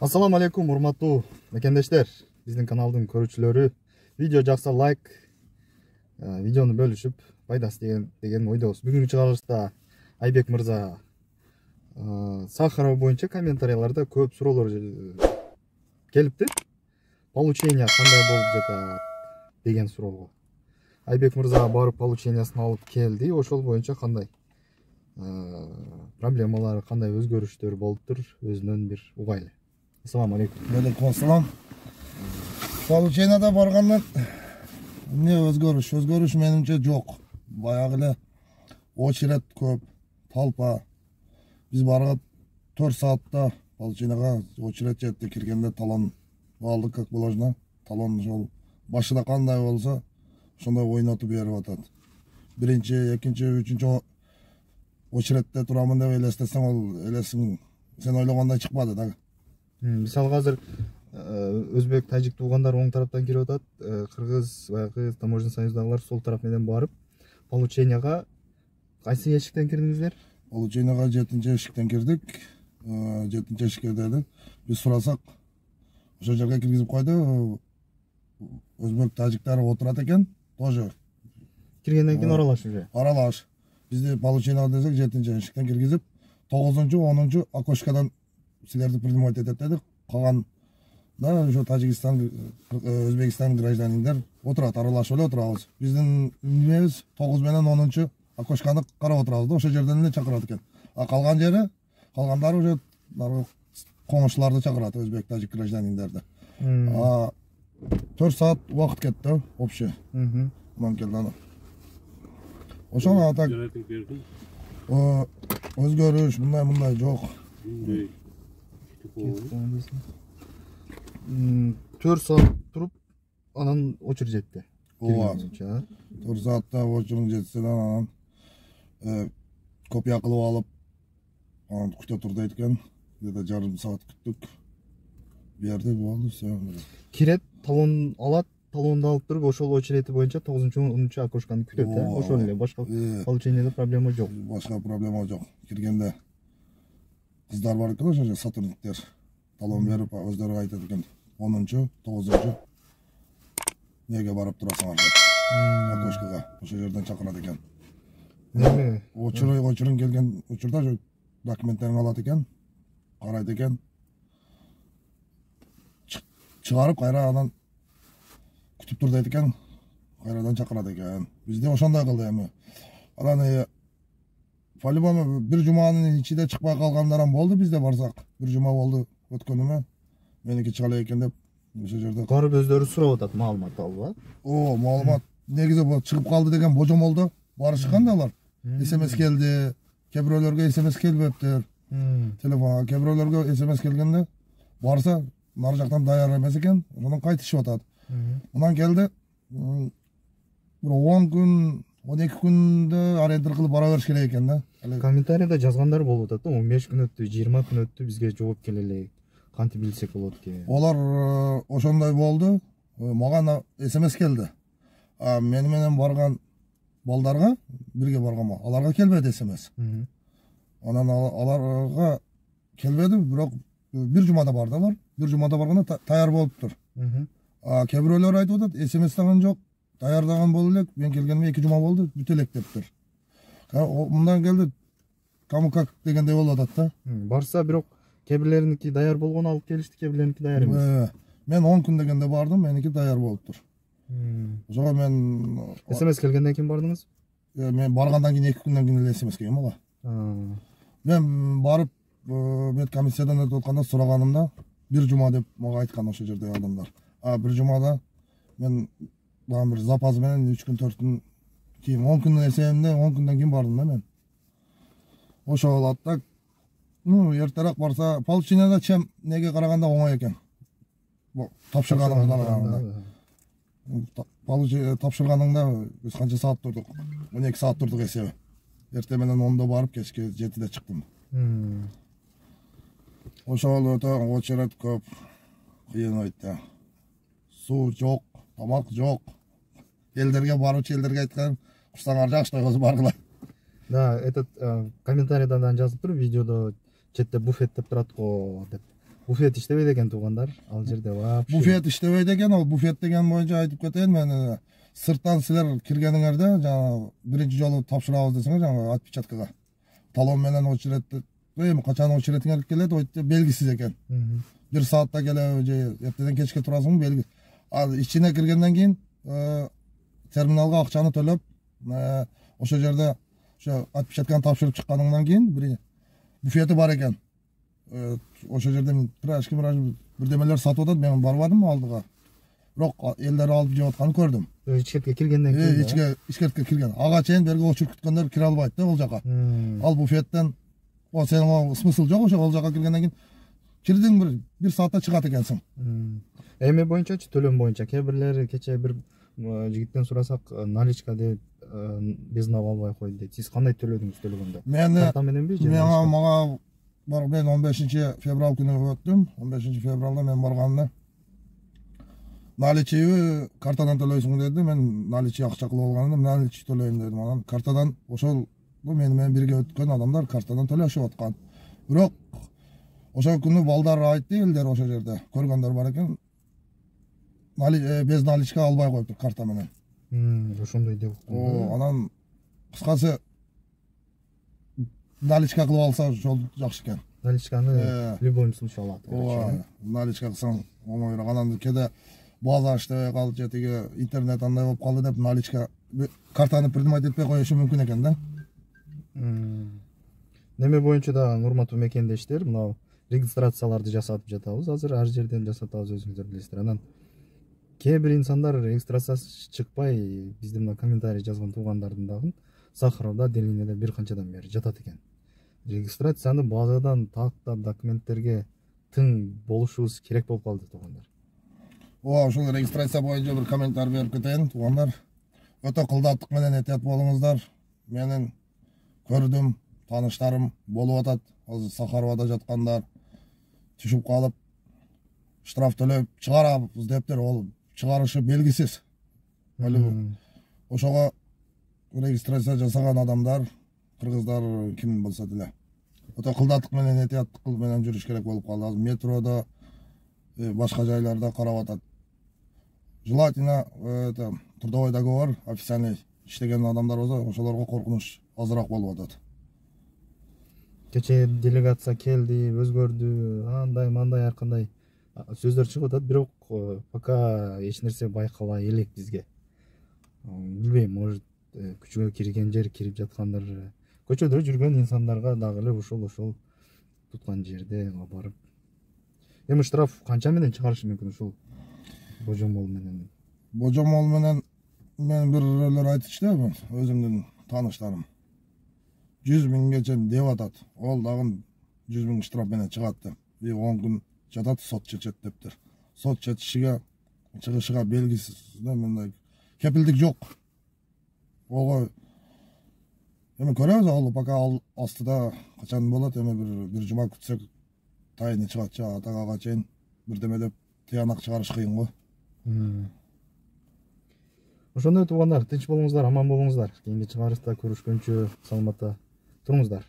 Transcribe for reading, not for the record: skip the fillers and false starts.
Ассаламу алейкум, урматтуу мекендештер. Биздин каналдын көрүүчүлөрү, видео жакса лайк, видеону бөлүшүп, пайдасы деген ойдобуз. Бүгүнкү чыгарылышта Айбек мырза Сахаров боюнча комментарийларда көп суроолор келипти. Получение кандай болуп жатат деген суроого. Айбек мырза барып получениясын алып келди. Ошол боюнча кандай проблемалар, кандай өзгөрүштөр болуптур, өзүнөн бир угайлы. Ассаламу алейкум. Алейкум ассалам. Полученияда баргандан эмне өзгөрүш? Өзгөрүш менимче жок. Баягы эле очередь көп, толпа. Биз барган 4 саатта полученияга очередь жетти, киргенде талон алдык, как положено. Талон ошол башында кандай болсо, ошондой ойнотуп берип атат. Биринчи, экинчи, үчүнчү очередте турамын деп элестесең, ол элесиң сен ойлогондой чыкпады да. Мисалы азыр өзбек, тажик туугандар оң тараптан кирип атат, кыргыз, баягы таможня союздагылар сол тарап менен барып, полученияга кайсы эшиктен кирдиңиздер? Полученияга 7-эшиктен кирдик. 7-эшикке дедик. Биз сурасак, ошол жерге киргизип койду. Өзбек, тажиктар отурат экен, тоже. Киргенден кийин аралаш уже. Аралаш. Бизди полученияга десек 7-эшиктен киргизип, 9-чу, 10-чу окошкадан силерди принимать этет дедик. Калган да ошо Тажикстан, Өзбекстан гражданиндер отурат, аралашып эле отурабыз. Биздин эмебиз 9 менен 10-чу окошканы карап отурабыз да, ошол жерден эле чакырат экен. А калган жери, калгандары уже коңшуларды чакырат, өзбек, тажик гражданиндерди. 4 саат убакыт кетти общий. Мындан келди ана. Ошол атак өзгөрүш мындай жок. 4 саат туруп, анан очередь жетти. Ооба. 4 саатта очередь жетсе анан копия кылып алып, анан күтө тур дейт экен. Где-то жарым саат күттүк. Берди, болду, все. Кирет, талон алат, талонду алып туруп, ошол очереди боюнча 9-чу, 10-чу окошканы күтөт, ошол эле, башка полученияда проблема жок. Башка проблема жок. Киргенде кыздар бар экен, ошо сотрудниктер талон берип, өздөрү айтат экен. 10-чу, 9-чу неге барып турасыңар деп. Окошкага, ошол жерден чакырат экен. Неме? Очередь келген учурда документтерин алат экен, карайт экен. Чыгарып кайра анан күтүп тур дейт экен. Кайрадан чакырат экен. Бизде ошондой кылды эми. Анан по-любому бир жуманын ичинде чыкпай калгандар болду, бизде барсак. Бир жума болду өткөнүмө. Меники чыга элек экен деп ошол жерде барып өздөрү сурап атат, маалымат алып, маалымат негизи чыгып калды деген божомолдо барышкан да алар. СМС келди, кээ бирөөлөргө СМС келбептир. Телефонго кээ бирөөлөргө СМС келгенде барса, нары жактан даяр эмес экен, ошондон кайтышып атат. Мындан келди, бир 10 күн, 12 күндө арендер кылып бара бериш керек экен да. Комментарийде жазгандар болуп атат, 15 күн өттү, 20 күн өттү, бизге жооп келе элек. Кантип билсек болот экен. Олар ошондой болду. Мага СМС келди. Мени менен барган балдарга, бирге барганмы? Аларга келбеди СМС. Анан аларга келбеди, бирок бир жумада барды алар. Бир жумада барганда даяр болуптур. Кээ бирөөлөр айтып атат, СМС даган жок, даярдаган болу элек, мен келгениме 2 жума болду, бүтө элек дептир. Мындан келди, кому как дегендей болуп атат да. Барса бирок кээ бирлериники даяр болгону алып келишти, кээ бирлериники даяр эмес. Мен 10 күн дегенде бардым, меники даяр болуптур. Ошого мен СМС келгенден кийин бардыңыз? Мен баргандан кийин 2 күндөн кийин эле СМС келген мага. Мен барып медкомиссиядан өтүп атканда сураганымда бир жума деп мага айткан ошол жерде адамдар. Бир жумада мен багы бир запас менен 3 күн 4 күн кийин 10 күндөн эсебинде 10 күндөн кийин бардым да мен. Ошол болот да. Эртерээк барса, полученияда чем неге караганда оңой экен. Тапшырганыңда. Тапшырганыңда биз канча саат турдук? 12 саат турдук эсеби. Эртең менен 10-да барып, кечке 7-де чыктым. Ошол өтө очередь көп, кыйын өтө. Суу жок, тамак жок. Элдерге барып, элдерге айткан, курсаңар жакшы баргыла. Да, этот комментарийдан жазып тур, видеодо четте буфет деп турат го деп. буфет иштебейт экен туугандар. Ал жерде вообще. Буфет иштебейт экен. Ал буфет деген боюнча айтып кетейин мен. Сырттан силер киргениңерде жаңа биринчи жолу тапшырабыз десеңер жаңа отпечаткага. Талон менен очередти эми качан очередиңер келет, ойт белгисиз экен. 1 саатта келеби же эртеден кечке турасыңбы белги. Ал ичине киргенден кийин терминалга акчаны төлөп, ошол жерде ошо отпечатканы тапшырып чыкканыңдан кийин бир буфети бар экен. Ошол жерде пирожки бирдемелер сатып атат. Мен барбадым алдыга. Бирок элдер алып жеп атканын көрдүм. Ичкертке киргенден кийин. Ичкертке кирген. Ага чейин берге очур күткөндөр кире албайт да ол жака. Ал буфеттен сенин смысл жок ошо ал жака киргенден кийин кирдиң бир саатта чыгат экенсиң. Эме боюнчачы төлөм боюнча кээ бирлери кече бир жигиттен сурасак наличка деп безнап албай койду дейт. Сиз кандай төлөдүңүз төлөгөндө? Карта мененби же? Мага мен 15 февраль күнү өттүм. 15 февралда мен барганда наличиби картадан төлөйсүң деди. Мен наличи акча кылып алганда наличи төлөйм дедим. Анан картадан ошол менен бирге өткөн адамдар картадан төлөшүп аткан. Бирок ошол күнү балдар айтты, элдер ошол жерде көргөндөр бар экен. Без наличка албай коюптур карта менен. Ошондой деп. Анан кыскасы наличка кылып алса ошол жакшы экен. Наличканы в любом случае алат. Наличка кылсаң оңоюраак. Анан кээде база иштебей калды же тиги интернет андай болуп калды деп наличка картаны принимать этпей коюшу мүмкүн экен да. Неме боюнча да урматтуу мекендештер, мына регистрацияларды жасатып жатабыз. Азыр ар жерден жасатабыз, өзүңүздөр билесиздер. Анан кээ бир инсандар регистрациясы чыкпай бизде мына комментарий жазган туугандардын дагы Сахаровда, Делинеде бир канчадан бери жатат экен. Регистрацияны базадан тактап документтерге тың болушубуз керек болуп калды туугандар. Ошол регистрация боюнча бир комментарий берип кетейин туугандар. Өтө кылдаттык менен этият болуңуздар. Менин көрдүм, тааныштарым болуп атат. Азыр Сахаровда жаткандар түшүп калып штраф төлөп чыгарабыз дептир. Ол чыгарышы белгисиз. Ошого регистрация жасаган адамдар, кыргыздар ким болсо деле өтө кылдаттык менен этияттык менен жүрүш керек болуп калды. Азыр метрода, башка жайларда карап атат. Желательно трудовойдагы бар официальный иштеген адамдар болсо ошолорго коркунуч азыраак болуп атат. Кече делегация келди, өзгөрдү, андай мандай ар кандай сөздөр чыгып атат, бирок пока эч нерсе байкалбай элек бизге. Билбейм, может күчүгө кирген жер, кирип жаткандар, көчөдө жүргөн инсандарга дагы эле ошол туткан жерде барып. Эми штраф канча менен чыгарышы мүмкүн ушул божомол менен? Божомол менен мен бирлер айтышты, өзүмдүн тааныштарым 100 миңгече деп атат. Ол дагы 100 миң штраф менен чыгат деп. 10 күн жатат, сот чечет дептир. Сот чечишиге чыгышыга белгисиз, мындай кепилдик жок. Ого эми көрөбүз, ал пока ал астыда качан болот, эми бир жума күтсөк тайыны чыгатчы, атага чейин бирдеме деп тыянак чыгарыш кыйын го. Ошондой туугандар, тынч болуңуздар, аман болуңуздар. Кийинки чыгарышта көрүшкөнчө саламатта туруңуздар.